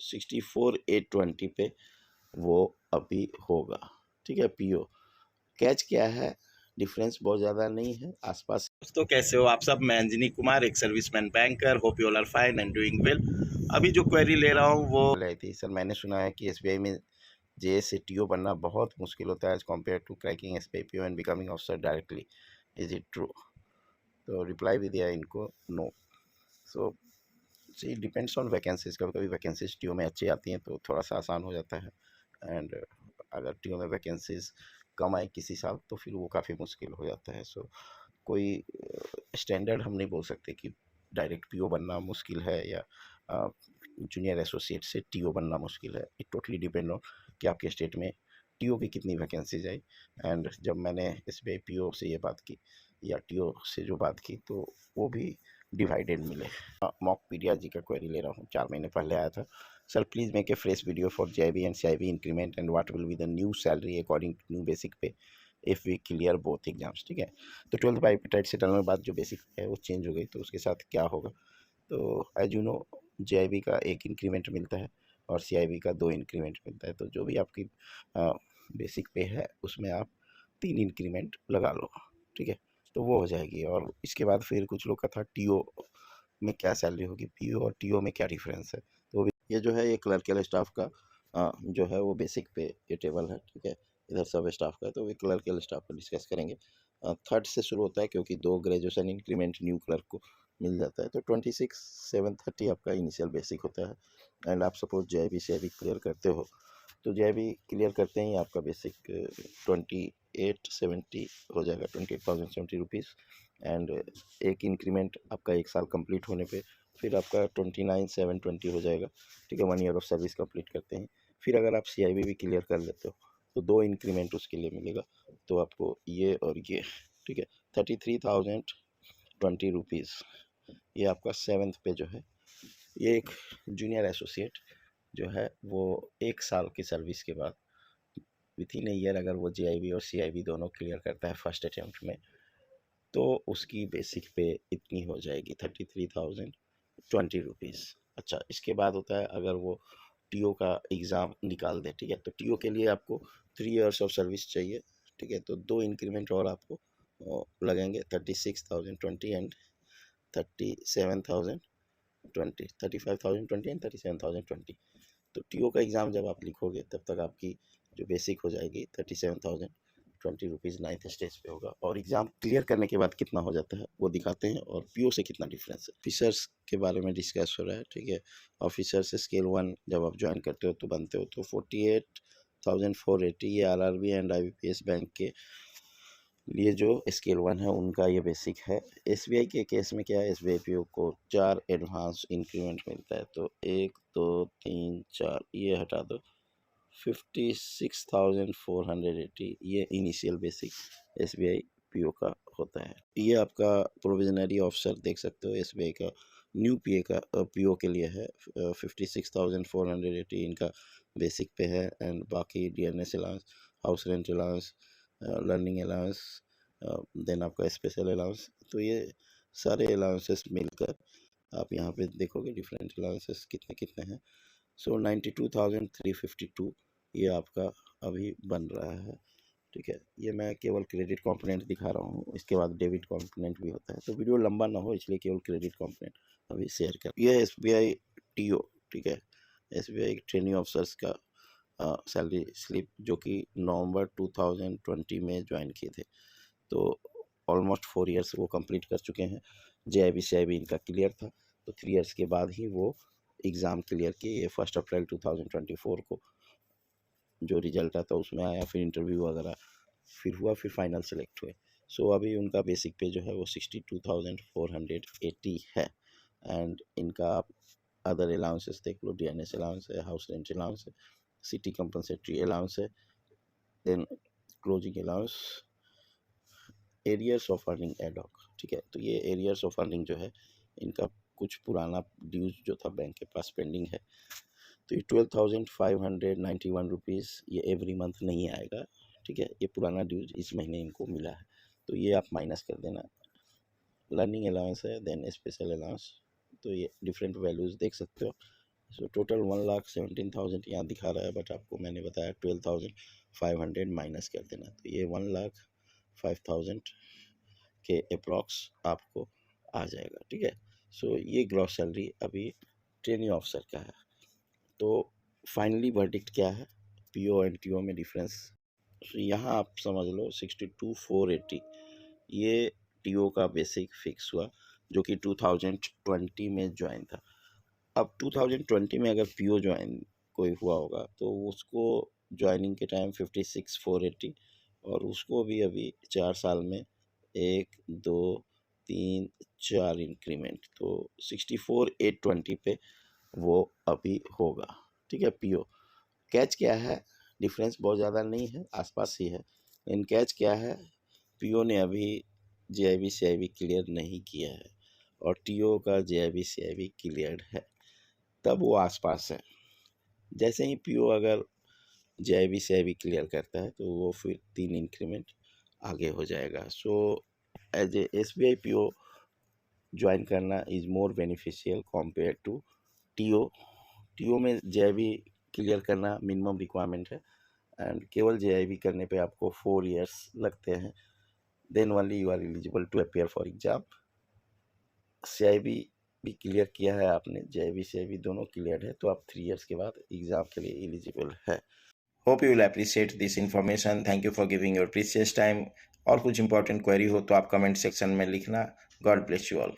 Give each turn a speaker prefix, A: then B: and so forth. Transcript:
A: 64,820 पे वो अभी होगा। ठीक है, पीओ कैच क्या है, डिफरेंस बहुत ज़्यादा नहीं है आसपास। दोस्तों कैसे हो आप सब, मैं अंजनी कुमार, एक serviceman banker, hope you all are fine and doing well. अभी जो क्वेरी ले रहा हूँ वो रही थी, सर मैंने सुना है कि एसबीआई में जे से टीओ बनना बहुत मुश्किल होता है as compare to cracking SBI PO and becoming officer directly, is it true? तो रिप्लाई भी दिया इनको, no. So see depends on vacancies, कभी कभी वैकेंसीज टीओ में अच्छी आती हैं तो थोड़ा सा आसान हो जाता है, एंड अगर टीओ में वैकेंसीज कम आए किसी साल तो फिर वो काफ़ी मुश्किल हो जाता है। सो कोई स्टैंडर्ड हम नहीं बोल सकते कि डायरेक्ट पीओ बनना मुश्किल है या जूनियर एसोसिएट से टीओ बनना मुश्किल है। इट टोटली डिपेंड ऑन कि आपके स्टेट में टीओ की कितनी वैकेंसीज आई। एंड जब मैंने एसबीआई पीओ से ये बात की या टीओ से जो बात की तो वो भी डिवाइडेड मिले। मॉक पीडिया जी का क्वेरी ले रहा हूँ, 4 महीने पहले आया था। Sir please make a fresh video for JAIIB and CAIIB increment and what will be the new salary according to new basic pay if we clear both exams. ठीक है, तो 12th बाईपेटाइट से डालने के बाद जो बेसिक है वो चेंज हो गई, तो उसके साथ क्या होगा? तो एज यू नो जेआईबी का 1 इंक्रीमेंट मिलता है और सीआईबी का 2 इंक्रीमेंट मिलता है। तो जो भी आपकी बेसिक पे है उसमें आप 3 इंक्रीमेंट लगा लो। ठीक है, तो वो हो जाएगी। और इसके बाद फिर कुछ लोग का था टीओ में क्या सैलरी होगी, पीओ और टीओ में क्या डिफरेंस है। तो ये जो है ये क्लर्कल स्टाफ का जो है वो बेसिक पे ये टेबल है। ठीक है, इधर सब स्टाफ का है, तो वे क्लर्कल स्टाफ पर डिस्कस करेंगे। 3rd से शुरू होता है क्योंकि 2 ग्रेजुएशन इंक्रीमेंट न्यू क्लर्क को मिल जाता है। तो 26,730 आपका इनिशियल बेसिक होता है। एंड आप सपोज जेआईबी से अभी क्लियर करते हो तो जेआईबी क्लियर करते ही आपका बेसिक 2870 हो जाएगा, 28,070 रुपीज़। एंड एक इंक्रीमेंट आपका 1 साल कंप्लीट होने पे फिर आपका 29,720 हो जाएगा। ठीक है, 1 ईयर ऑफ सर्विस कंप्लीट करते हैं। फिर अगर आप सीआईबी भी क्लियर कर लेते हो तो 2 इंक्रीमेंट उसके लिए मिलेगा, तो आपको ये और ये। ठीक है, 33,020 रुपीज़ ये आपका 7th पे जो है। ये एक जूनियर एसोसिएट जो है वो 1 साल की सर्विस के बाद विथ इन ए ईयर अगर वो जेआईबी और सीआईबी दोनों क्लियर करता है फर्स्ट अटैम्प्ट में तो उसकी बेसिक पे इतनी हो जाएगी, 33,020 रुपीज़। अच्छा, इसके बाद होता है अगर वो टीओ का एग्ज़ाम निकाल दे। ठीक है, तो टीओ के लिए आपको 3 इयर्स ऑफ सर्विस चाहिए। ठीक है, तो 2 इंक्रीमेंट और आपको लगेंगे, 36,020 एंड 37,020, 35,020 एंड 37,020। तो टीओ का एग्ज़ाम जब आप लिखोगे तब तक आपकी जो बेसिक हो जाएगी 37,020 रुपीज़ 9th स्टेज पे होगा। और एग्ज़ाम क्लियर करने के बाद कितना हो जाता है वो दिखाते हैं और पीओ से कितना डिफरेंस है। ऑफिसर्स के बारे में डिस्कस हो रहा है। ठीक है, ऑफिसर से स्केल 1 जब आप ज्वाइन करते हो तो बनते हो तो 48,480 ये आरआरबी एंड आईबीपीएस बैंक के लिए जो स्केल 1 है उनका ये बेसिक है। एसबीआई के केस में क्या है, एसबीआई पीओ को 4 एडवांस इंक्रीमेंट मिलता है, तो 1 2 3 4 ये हटा दो, 56,480 ये इनिशियल बेसिक एसबीआई पीओ का होता है। ये आपका प्रोविजनरी ऑफिसर देख सकते हो एसबीआई का न्यू पीए का पीओ के लिए है, 56,480 इनका बेसिक पे है। एंड बाकी DNS allowance, house rent allowance, learning allowance, then आपका स्पेशल अलाउंस, तो ये सारे अलाउंसेस मिलकर आप यहाँ पे देखोगे डिफरेंट अलाउंसेस कितने कितने हैं। सो 92,352 ये आपका अभी बन रहा है। ठीक है, ये मैं केवल क्रेडिट कंपोनेंट दिखा रहा हूँ, इसके बाद डेबिट कंपोनेंट भी होता है। तो वीडियो लंबा ना हो इसलिए केवल क्रेडिट कंपोनेंट अभी शेयर कर। ये एसबीआई टीओ, ठीक है, एसबीआई ट्रेनिंग ऑफिसर्स का सैलरी स्लिप जो कि नवंबर 2020 में ज्वाइन किए थे, तो ऑलमोस्ट 4 इयर्स वो कंप्लीट कर चुके हैं। जेआईबी सीआईबी इनका क्लियर था, तो 3 इयर्स के बाद ही वो एग्ज़ाम क्लियर किए। ये 1 अप्रैल 2024 को जो रिजल्ट आता उसमें आया, फिर इंटरव्यू वगैरह फिर हुआ, फिर फाइनल सेलेक्ट हुए। सो अभी उनका बेसिक पे जो है वो 62,480 है। एंड इनका आप अदर अलाउंसेस देख लो, डीएनएस अलाउंस है, हाउस रेंट अलाउंस है, सिटी कंपनसेटरी अलाउंस है, then closing allowance, arrears of earning ad hoc. ठीक है, तो ये एरियर्स ऑफ अर्निंग जो है इनका कुछ पुराना ड्यूज जो था बैंक के पास पेंडिंग है, तो ये 12,591 रुपीज़ ये एवरी मंथ नहीं आएगा। ठीक है, ये पुराना ड्यूज इस महीने इनको मिला है, तो ये आप माइनस कर देना। लर्निंग अलाउंस है, देन स्पेशल अलाउंस, तो ये डिफरेंट वैल्यूज़ देख सकते हो। सो टोटल 1,17,000 यहाँ दिखा रहा है, बट आपको मैंने बताया 12,500 माइनस कर देना, तो ये 1,05,000 के अप्रॉक्स आपको आ जाएगा। ठीक है, सो ये ग्रॉस सैलरी अभी ट्रेनी ऑफिसर का है। तो फाइनली वर्डिक्ट क्या है, पीओ एंड टीओ में डिफरेंस। तो यहाँ आप समझ लो 62,480 ये टीओ का बेसिक फिक्स हुआ, जो कि 2020 में ज्वाइन था। अब 2020 में अगर पीओ ज्वाइन कोई हुआ होगा तो उसको ज्वाइनिंग के टाइम 56,480, और उसको भी अभी 4 साल में 1 2 3 4 इंक्रीमेंट, तो 64,820 पे वो अभी होगा। ठीक है, पीओ कैच क्या है, डिफरेंस बहुत ज़्यादा नहीं है, आसपास ही है। इन कैच क्या है, पीओ ने अभी जेआईबी सीआईबी क्लियर नहीं किया है और टीओ का जेआईबी सीआईबी क्लियर्ड है, तब वो आसपास है। जैसे ही पीओ अगर जेआईबी सीआईबी क्लियर करता है तो वो फिर 3 इंक्रीमेंट आगे हो जाएगा। So as a SBI PO join करना is more beneficial compare to TO. TO में जेआईबी क्लियर करना मिनिमम रिक्वायरमेंट है, एंड केवल जेआईबी करने पे आपको 4 इयर्स लगते हैं, then only you are eligible to appear for exam. CAIIB भी क्लियर किया है आपने, जेआईबी सीआईबी दोनों क्लियर है, तो आप 3 इयर्स के बाद एग्जाम के लिए एलिजिबल है। Hope you will appreciate this information. Thank you for giving your precious time. और कुछ इंपॉर्टेंट क्वेरी हो तो आप कमेंट सेक्शन में लिखना। God bless you all.